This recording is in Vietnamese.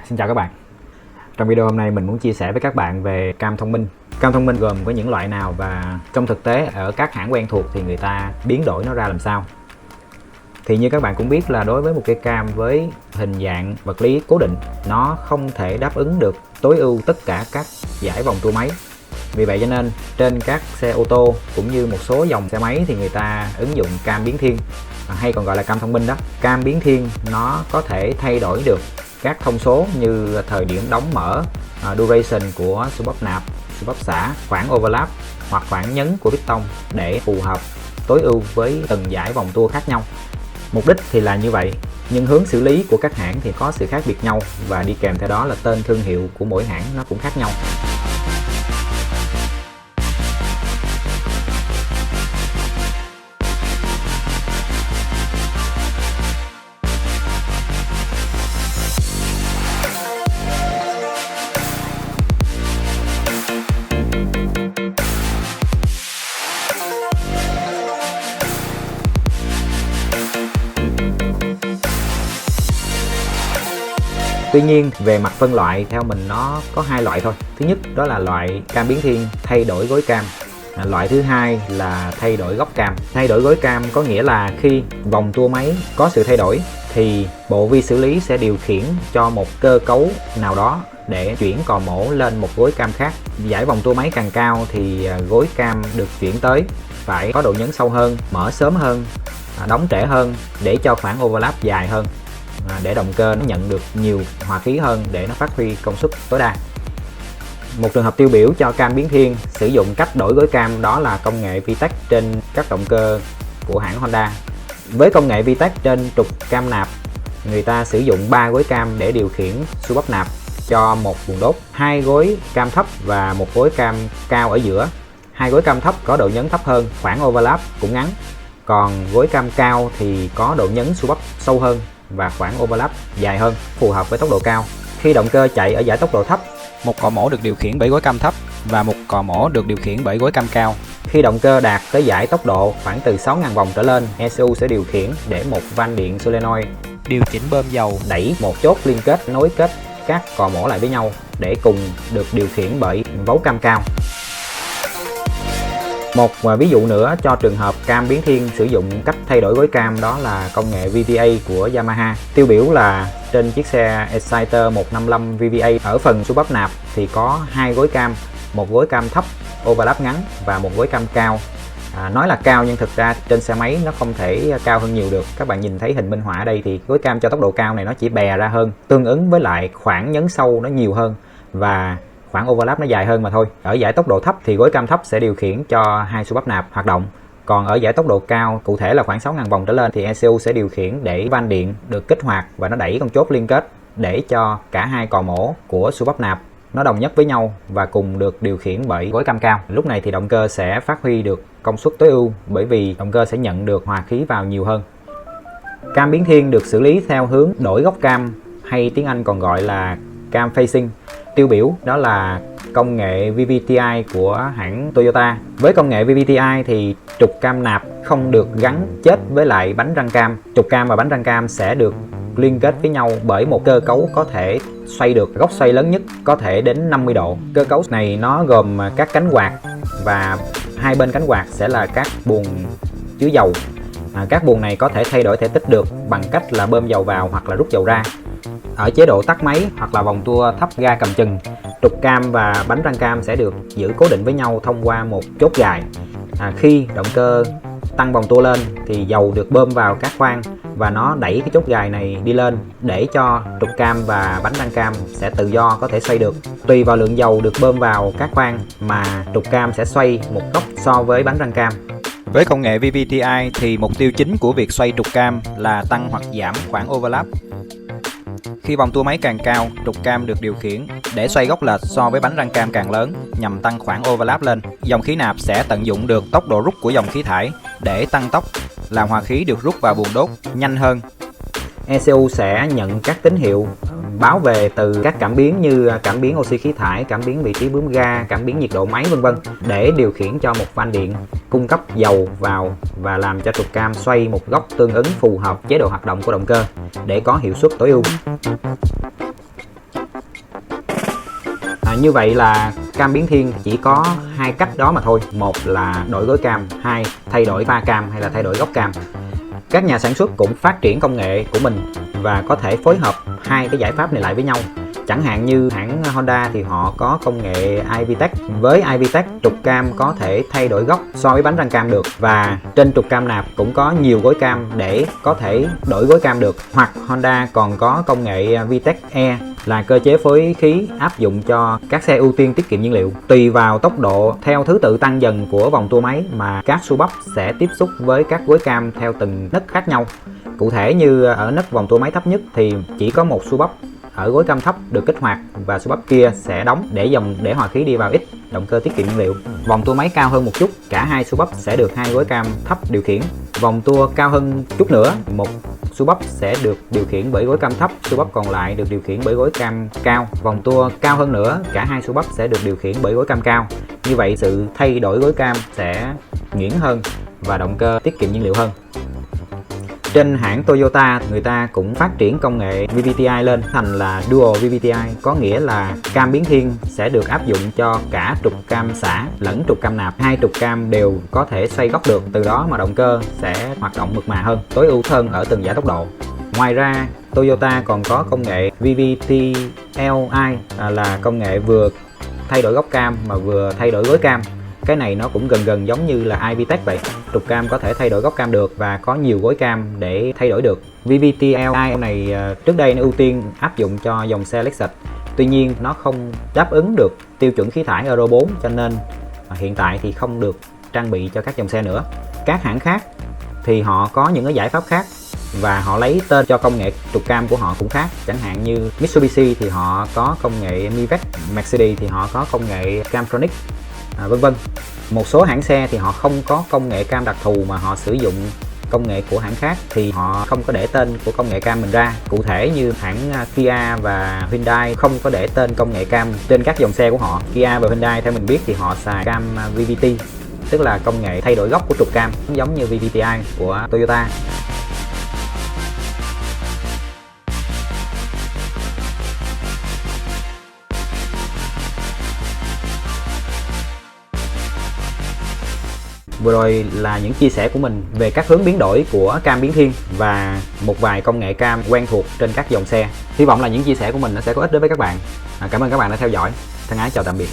Xin chào các bạn. Trong video hôm nay mình muốn chia sẻ với các bạn về cam thông minh. Cam thông minh gồm có những loại nào và trong thực tế ở các hãng quen thuộc thì người ta biến đổi nó ra làm sao. Thì như các bạn cũng biết là đối với một cây cam với hình dạng vật lý cố định, nó không thể đáp ứng được tối ưu tất cả các dải vòng tua máy. Vì vậy cho nên trên các xe ô tô cũng như một số dòng xe máy thì người ta ứng dụng cam biến thiên, hay còn gọi là cam thông minh đó. Cam biến thiên nó có thể thay đổi được các thông số như thời điểm đóng mở, duration của xu bắp nạp, xu bắp xả, khoảng overlap hoặc khoảng nhấn của piston để phù hợp tối ưu với từng dải vòng tua khác nhau. Mục đích thì là như vậy, nhưng hướng xử lý của các hãng thì có sự khác biệt nhau và đi kèm theo đó là tên thương hiệu của mỗi hãng nó cũng khác nhau. Tuy nhiên về mặt phân loại theo mình nó có hai loại thôi. Thứ nhất đó là loại cam biến thiên thay đổi gối cam. Loại thứ hai là thay đổi góc cam. Thay đổi gối cam có nghĩa là khi vòng tua máy có sự thay đổi thì bộ vi xử lý sẽ điều khiển cho một cơ cấu nào đó để chuyển cò mổ lên một gối cam khác. Dải vòng tua máy càng cao thì gối cam được chuyển tới phải có độ nhấn sâu hơn, mở sớm hơn, đóng trễ hơn để cho khoảng overlap dài hơn, để động cơ nó nhận được nhiều hòa khí hơn để nó phát huy công suất tối đa. Một trường hợp tiêu biểu cho cam biến thiên sử dụng cách đổi gối cam đó là công nghệ VTEC trên các động cơ của hãng Honda. Với công nghệ VTEC trên trục cam nạp, người ta sử dụng 3 gối cam để điều khiển xu bắp nạp cho một buồng đốt, 2 gối cam thấp và một gối cam cao ở giữa. 2 gối cam thấp có độ nhấn thấp hơn, khoảng overlap cũng ngắn, còn gối cam cao thì có độ nhấn xu bắp sâu hơn và khoảng overlap dài hơn, phù hợp với tốc độ cao. Khi động cơ chạy ở dải tốc độ thấp, một cò mổ được điều khiển bởi gối cam thấp và một cò mổ được điều khiển bởi gối cam cao. Khi động cơ đạt tới dải tốc độ khoảng từ 6.000 vòng trở lên, ECU sẽ điều khiển để một van điện solenoid điều chỉnh bơm dầu đẩy một chốt liên kết nối kết các cò mổ lại với nhau để cùng được điều khiển bởi vấu cam cao. Một ví dụ nữa cho trường hợp cam biến thiên sử dụng cách thay đổi gối cam đó là công nghệ VVA của Yamaha. Tiêu biểu là trên chiếc xe Exciter 155 VVA ở phần xu bắp nạp thì có 2 gối cam, một gối cam thấp overlap ngắn và một gối cam cao. Nói là cao nhưng thực ra trên xe máy nó không thể cao hơn nhiều được. Các bạn nhìn thấy hình minh họa ở đây thì gối cam cho tốc độ cao này nó chỉ bè ra hơn, tương ứng với lại khoảng nhấn sâu nó nhiều hơn và khoảng overlap nó dài hơn mà thôi. Ở dải tốc độ thấp thì gối cam thấp sẽ điều khiển cho 2 xu bắp nạp hoạt động. Còn ở dải tốc độ cao, cụ thể là khoảng 6.000 vòng trở lên thì ECU sẽ điều khiển để van điện được kích hoạt và nó đẩy con chốt liên kết để cho cả hai cò mổ của xu bắp nạp nó đồng nhất với nhau và cùng được điều khiển bởi gối cam cao. Lúc này thì động cơ sẽ phát huy được công suất tối ưu bởi vì động cơ sẽ nhận được hòa khí vào nhiều hơn. Cam biến thiên được xử lý theo hướng đổi góc cam, hay tiếng Anh còn gọi là cam phasing. Tiêu biểu đó là công nghệ VVTi của hãng Toyota. Với công nghệ VVTi thì trục cam nạp không được gắn chết với lại bánh răng cam. Trục cam và bánh răng cam sẽ được liên kết với nhau bởi một cơ cấu có thể xoay được, góc xoay lớn nhất có thể đến 50 độ. Cơ cấu này nó gồm các cánh quạt và hai bên cánh quạt sẽ là các buồng chứa dầu. Các buồng này có thể thay đổi thể tích được bằng cách là bơm dầu vào hoặc là rút dầu ra. Ở chế độ tắt máy hoặc là vòng tua thấp ga cầm chừng, trục cam và bánh răng cam sẽ được giữ cố định với nhau thông qua một chốt gài. Khi động cơ tăng vòng tua lên thì dầu được bơm vào các khoang và nó đẩy cái chốt gài này đi lên để cho trục cam và bánh răng cam sẽ tự do có thể xoay được. Tùy vào lượng dầu được bơm vào các khoang mà trục cam sẽ xoay một góc so với bánh răng cam. Với công nghệ VVTi thì mục tiêu chính của việc xoay trục cam là tăng hoặc giảm khoảng overlap. Khi vòng tua máy càng cao, trục cam được điều khiển để xoay góc lệch so với bánh răng cam càng lớn nhằm tăng khoảng overlap lên. Dòng khí nạp sẽ tận dụng được tốc độ rút của dòng khí thải để tăng tốc, làm hòa khí được rút vào buồng đốt nhanh hơn. ECU sẽ nhận các tín hiệu báo về từ các cảm biến như cảm biến oxy khí thải, cảm biến vị trí bướm ga, cảm biến nhiệt độ máy vân vân để điều khiển cho một van điện cung cấp dầu vào và làm cho trục cam xoay một góc tương ứng phù hợp chế độ hoạt động của động cơ để có hiệu suất tối ưu. Như vậy là cam biến thiên chỉ có hai cách đó mà thôi. Một là đổi gối cam, hai thay đổi pha cam hay là thay đổi góc cam. Các nhà sản xuất cũng phát triển công nghệ của mình và có thể phối hợp hai cái giải pháp này lại với nhau. Chẳng hạn như hãng Honda thì họ có công nghệ iVTEC. Với iVTEC, trục cam có thể thay đổi góc so với bánh răng cam được, và trên trục cam nạp cũng có nhiều gối cam để có thể đổi gối cam được. Hoặc Honda còn có công nghệ VTEC E là cơ chế phối khí áp dụng cho các xe ưu tiên tiết kiệm nhiên liệu. Tùy vào tốc độ theo thứ tự tăng dần của vòng tua máy mà các xu bắp sẽ tiếp xúc với các gối cam theo từng nấc khác nhau. Cụ thể như ở nấc vòng tua máy thấp nhất thì chỉ có một xu bắp ở gối cam thấp được kích hoạt và xu bắp kia sẽ đóng để hòa khí đi vào ít, động cơ tiết kiệm nhiên liệu. Vòng tua máy cao hơn một chút, cả hai xu bắp sẽ được hai gối cam thấp điều khiển. Vòng tua cao hơn chút nữa, một xu bắp sẽ được điều khiển bởi gối cam thấp, xu bắp còn lại được điều khiển bởi gối cam cao. Vòng tua cao hơn nữa, cả hai xu bắp sẽ được điều khiển bởi gối cam cao. Như vậy sự thay đổi gối cam sẽ nhuyễn hơn và động cơ tiết kiệm nhiên liệu hơn. Trên hãng Toyota, người ta cũng phát triển công nghệ VVT-i lên thành là Dual VVT-i, có nghĩa là cam biến thiên sẽ được áp dụng cho cả trục cam xả lẫn trục cam nạp. Hai trục cam đều có thể xoay góc được, từ đó mà động cơ sẽ hoạt động mượt mà hơn, tối ưu hơn ở từng giải tốc độ. Ngoài ra, Toyota còn có công nghệ VVT-li là công nghệ vừa thay đổi góc cam mà vừa thay đổi gối cam. Cái này nó cũng gần giống như là iVTEC vậy. Trục cam có thể thay đổi góc cam được và có nhiều gối cam để thay đổi được. VVT-li này trước đây nó ưu tiên áp dụng cho dòng xe Lexus. Tuy nhiên nó không đáp ứng được tiêu chuẩn khí thải Euro 4 cho nên hiện tại thì không được trang bị cho các dòng xe nữa. Các hãng khác thì họ có những cái giải pháp khác và họ lấy tên cho công nghệ trục cam của họ cũng khác. Chẳng hạn như Mitsubishi thì họ có công nghệ Mivec, Mercedes thì họ có công nghệ Camtronic, vân vân. Một số hãng xe thì họ không có công nghệ cam đặc thù mà họ sử dụng công nghệ của hãng khác thì họ không có để tên của công nghệ cam mình ra. Cụ thể như hãng Kia và Hyundai không có để tên công nghệ cam trên các dòng xe của họ. Kia và Hyundai theo mình biết thì họ xài cam VVT, tức là công nghệ thay đổi góc của trục cam giống như VVT-i của Toyota. Vừa rồi là những chia sẻ của mình về các hướng biến đổi của cam biến thiên và một vài công nghệ cam quen thuộc trên các dòng xe. Hy vọng là những chia sẻ của mình nó sẽ có ích đối với các bạn. Cảm ơn các bạn đã theo dõi. Thân ái chào tạm biệt.